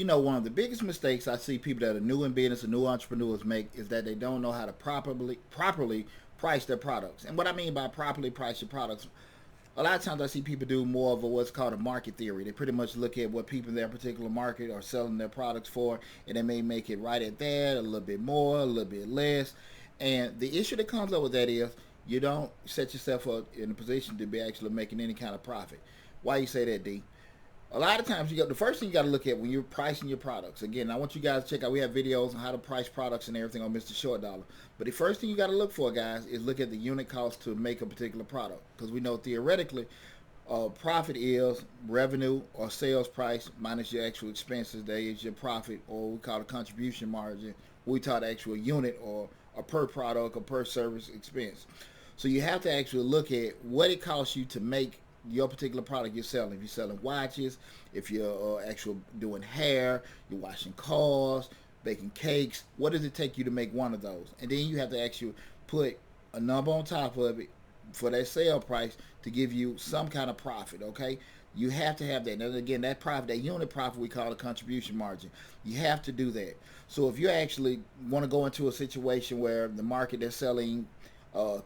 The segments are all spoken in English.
One of the biggest mistakes I see people that are new in business and new entrepreneurs make is that they don't know how to properly price their products. And what I mean by properly price your products, a lot of times I see people do more of what's called a market theory. They pretty much look at what people in their particular market are selling their products for, and they may make it right at that, a little bit more, a little bit less. And the issue that comes up with that is you don't set yourself up in a position to be actually making any kind of profit. Why you say that, D? A lot of times the first thing you got to look at when you're pricing your products. Again, I want you guys to check out. We have videos on how to price products and everything on Mr. Short Dollar. But the first thing you got to look for, guys, is look at the unit cost to make a particular product, because we know theoretically, profit is revenue or sales price minus your actual expenses. That is your profit, or we call it contribution margin. We call the actual unit or a per product or per service expense. So you have to actually look at what it costs you to make your particular product you're selling. If you're selling watches, if you're actually doing hair, you're washing cars, baking cakes, what does it take you to make one of those? And then you have to actually put a number on top of it for that sale price to give you some kind of profit, okay? You have to have that. And again, that profit, that unit profit, we call a contribution margin. You have to do that. So if you actually want to go into a situation where the market is selling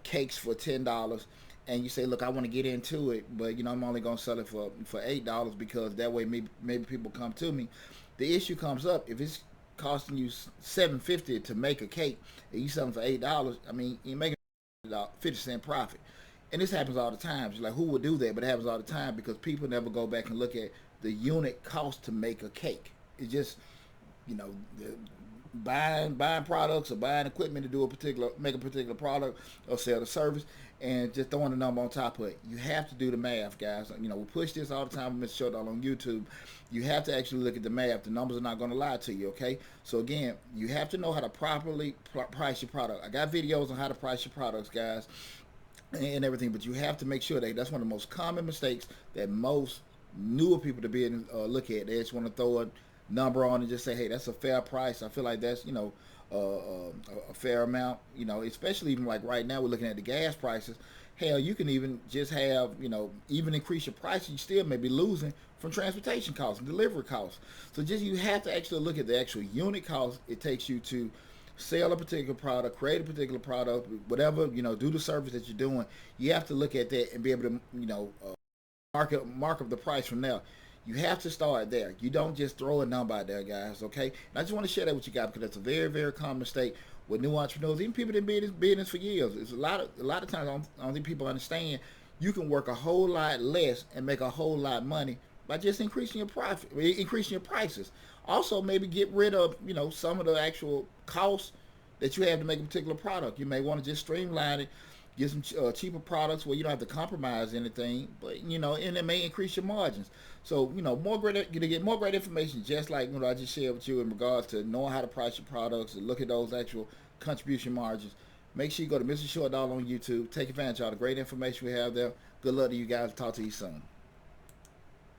cakes for $10, and you say, look, I want to get into it, but I'm only going to sell it for $8 because that way maybe people come to me. The issue comes up if it's costing you $7.50 to make a cake and you sell them for $8. I mean, you're making 50% profit. And this happens all the time. It's like, who would do that? But it happens all the time because people never go back and look at the unit cost to make a cake. It's just, buying products or buying equipment to make a particular product or sell the service, and just throwing a number on top of it. You have to do the math, guys. We push this all the time with Mr. Short Dollar on YouTube. You have to actually look at the math. The numbers are not going to lie to you, okay? So again, you have to know how to properly price your product. I got videos on how to price your products, guys, and everything, but you have to make sure that's one of the most common mistakes that most newer people to be look at. They just want to throw a number on and just say, hey, that's a fair price. I feel like that's a fair amount, especially even like right now we're looking at the gas prices. Hell, you can even just have, even increase your price, you still may be losing from transportation costs and delivery costs. So you have to actually look at the actual unit cost it takes you to sell a particular product, create a particular product, whatever, do the service that you're doing. You have to look at that and be able to, mark up the price from there. You have to start there. You don't just throw a number out there, guys, okay? And I just want to share that with you guys because that's a very, very common mistake with new entrepreneurs, even people that have been in business for years. It's a lot of times I don't think people understand you can work a whole lot less and make a whole lot of money by just increasing your profit, increasing your prices. Also, maybe get rid of, some of the actual costs that you have to make a particular product. You may want to just streamline it, get some cheaper products where you don't have to compromise anything, but and it may increase your margins. So to get more great information, just like I just shared with you in regards to knowing how to price your products and look at those actual contribution margins. Make sure you go to Mr. Short Dollar on YouTube. Take advantage of all the great information we have there. Good luck to you guys. Talk to you soon.